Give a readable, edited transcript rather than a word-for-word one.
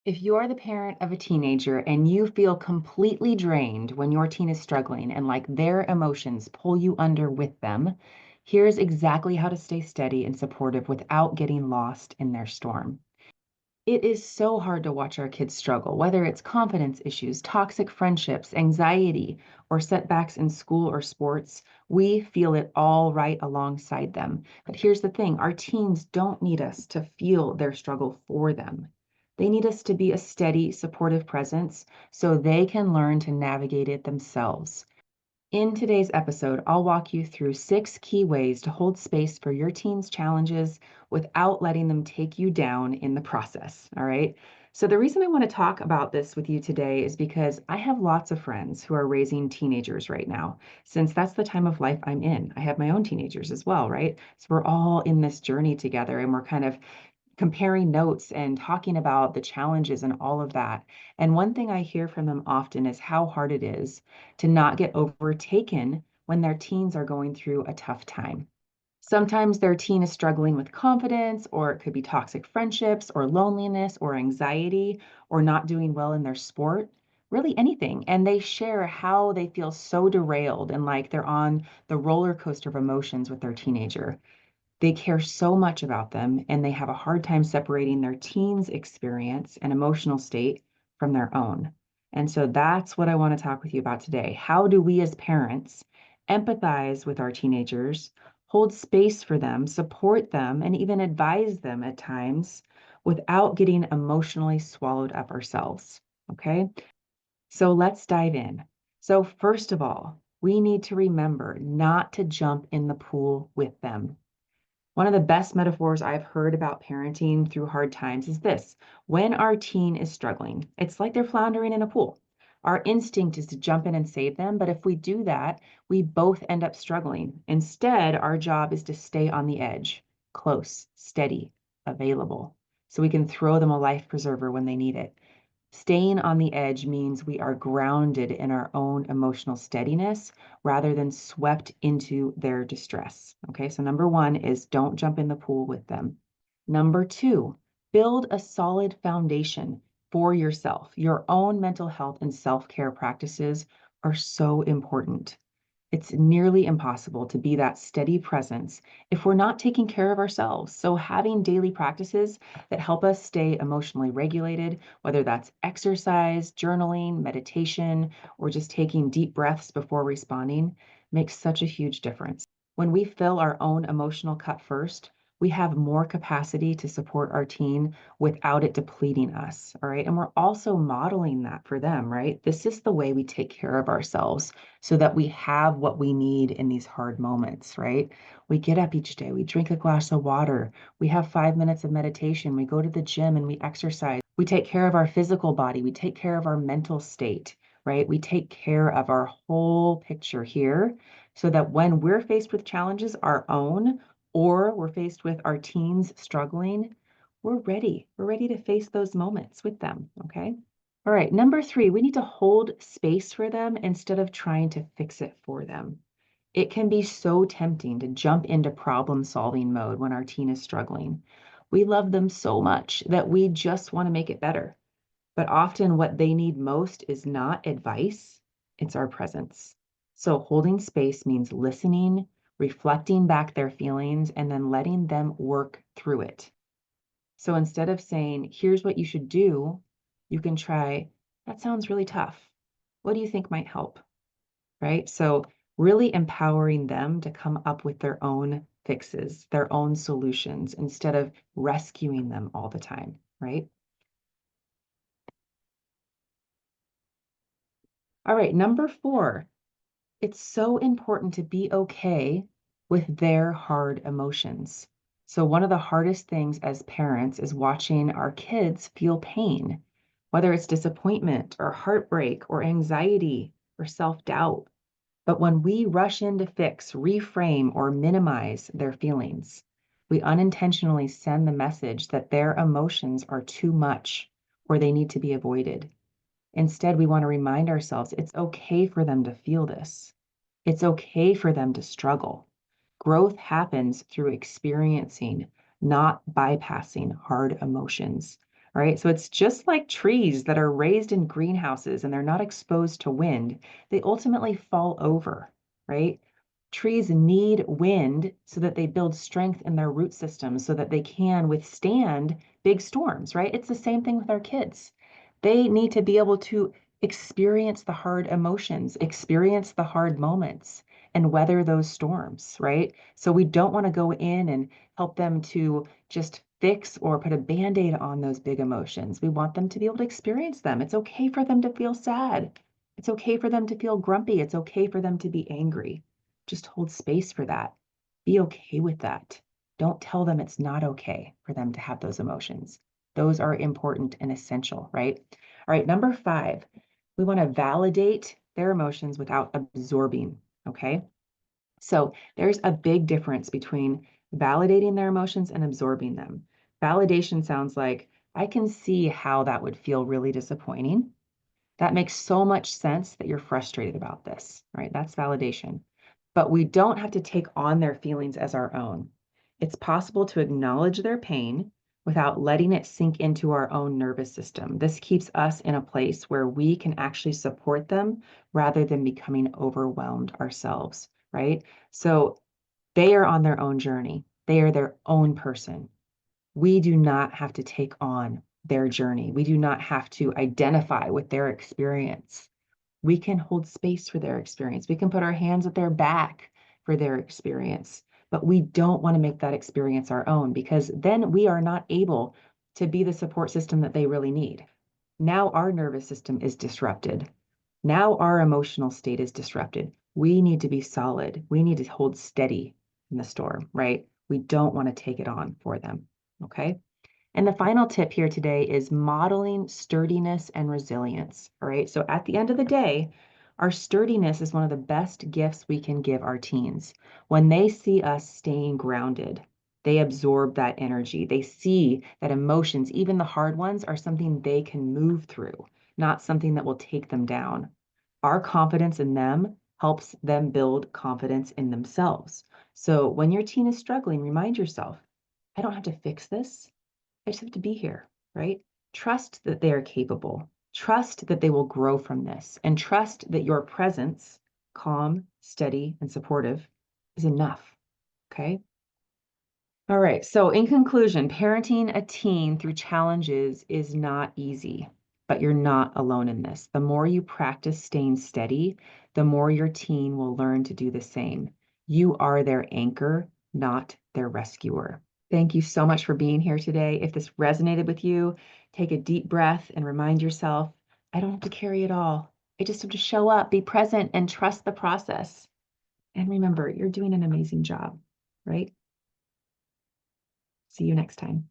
If you're the parent of a teenager and you feel completely drained when your teen is struggling and like their emotions pull you under with them, here's exactly how to stay steady and supportive without getting lost in their storm. It is so hard to watch our kids struggle, whether it's confidence issues, toxic friendships, anxiety, or setbacks in school or sports. We feel it all right alongside them. But here's the thing, our teens don't need us to feel their struggle for them. They need us to be a steady, supportive presence so they can learn to navigate it themselves. In today's episode, I'll walk you through 6 key ways to hold space for your teen's challenges without letting them take you down in the process. All right. So, the reason I want to talk about this with you today is because I have lots of friends who are raising teenagers right now, since that's the time of life I'm in. I have my own teenagers as well, right? So, we're all in this journey together and we're kind of comparing notes and talking about the challenges and all of that. And one thing I hear from them often is how hard it is to not get overtaken when their teens are going through a tough time. Sometimes their teen is struggling with confidence, or it could be toxic friendships, or loneliness, or anxiety, or not doing well in their sport, really anything. And they share how they feel so derailed and like they're on the roller coaster of emotions with their teenager. They care so much about them and they have a hard time separating their teen's experience and emotional state from their own. And so that's what I want to talk with you about today. How do we as parents empathize with our teenagers, hold space for them, support them, and even advise them at times without getting emotionally swallowed up ourselves? Okay, so let's dive in. So, first of all, we need to remember not to jump in the pool with them. One of the best metaphors I've heard about parenting through hard times is this: when our teen is struggling, it's like they're floundering in a pool. Our instinct is to jump in and save them, but if we do that, we both end up struggling. Instead, our job is to stay on the edge, close, steady, available, so we can throw them a life preserver when they need it. Staying on the edge means we are grounded in our own emotional steadiness rather than swept into their distress. Okay, so number one is don't jump in the pool with them. Number two, build a solid foundation for yourself. Your own mental health and self care practices are so important. It's nearly impossible to be that steady presence if we're not taking care of ourselves. So, having daily practices that help us stay emotionally regulated, whether that's exercise, journaling, meditation, or just taking deep breaths before responding, makes such a huge difference. When we fill our own emotional cup first, we have more capacity to support our teen without it depleting us. All right. And we're also modeling that for them, right? This is the way we take care of ourselves so that we have what we need in these hard moments, right? We get up each day, we drink a glass of water, we have 5 minutes of meditation, we go to the gym and we exercise. We take care of our physical body, we take care of our mental state, right? We take care of our whole picture here so that when we're faced with challenges, our own, or we're faced with our teens struggling, we're ready. We're ready to face those moments with them, okay? All right, number three, we need to hold space for them instead of trying to fix it for them. It can be so tempting to jump into problem-solving mode when our teen is struggling. We love them so much that we just want to make it better. But often what they need most is not advice, it's our presence. So holding space means listening, reflecting back their feelings, and then letting them work through it. So instead of saying, here's what you should do, you can try, that sounds really tough. What do you think might help? Right? So really empowering them to come up with their own fixes, their own solutions, instead of rescuing them all the time, right? All right, number four, it's so important to be okay with their hard emotions. So, one of the hardest things as parents is watching our kids feel pain, whether it's disappointment or heartbreak or anxiety or self doubt. But when we rush in to fix, reframe, or minimize their feelings, we unintentionally send the message that their emotions are too much or they need to be avoided. Instead, we want to remind ourselves it's okay for them to feel this. It's okay for them to struggle. Growth happens through experiencing, not bypassing hard emotions. right? So it's just like trees that are raised in greenhouses and they're not exposed to wind, they ultimately fall over, right? Trees need wind so that they build strength in their root systems so that they can withstand big storms, right? It's the same thing with our kids. They need to be able to experience the hard emotions, experience the hard moments, and weather those storms, right? So we don't want to go in and help them to just fix or put a band-aid on those big emotions. We want them to be able to experience them. It's okay for them to feel sad. It's okay for them to feel grumpy. It's okay for them to be angry. Just hold space for that. Be okay with that. Don't tell them it's not okay for them to have those emotions. Those are important and essential, right? All right, number 5, we want to validate their emotions without absorbing, okay? So there's a big difference between validating their emotions and absorbing them. Validation sounds like, I can see how that would feel really disappointing. That makes so much sense that you're frustrated about this, right? That's validation. But we don't have to take on their feelings as our own. It's possible to acknowledge their pain without letting it sink into our own nervous system. This keeps us in a place where we can actually support them rather than becoming overwhelmed ourselves, right? So they are on their own journey. They are their own person. We do not have to take on their journey. We do not have to identify with their experience. We can hold space for their experience. We can put our hands at their back for their experience, but we don't want to make that experience our own because then we are not able to be the support system that they really need. Now our nervous system is disrupted. Now our emotional state is disrupted. We need to be solid. We need to hold steady in the storm, right? We don't want to take it on for them. Okay. And the final tip here today is modeling sturdiness and resilience. All right. So at the end of the day, our sturdiness is one of the best gifts we can give our teens. When they see us staying grounded, they absorb that energy. They see that emotions, even the hard ones, are something they can move through, not something that will take them down. Our confidence in them helps them build confidence in themselves. So when your teen is struggling, remind yourself, I don't have to fix this. I just have to be here, right? Trust that they are capable. Trust that they will grow from this, and trust that your presence, calm, steady, and supportive, is enough. Okay. All right. So, in conclusion, parenting a teen through challenges is not easy, but you're not alone in this. The more you practice staying steady, the more your teen will learn to do the same. You are their anchor, not their rescuer. Thank you so much for being here today. If this resonated with you, take a deep breath and remind yourself, I don't have to carry it all. I just have to show up, be present, and trust the process. And remember, you're doing an amazing job, right? See you next time.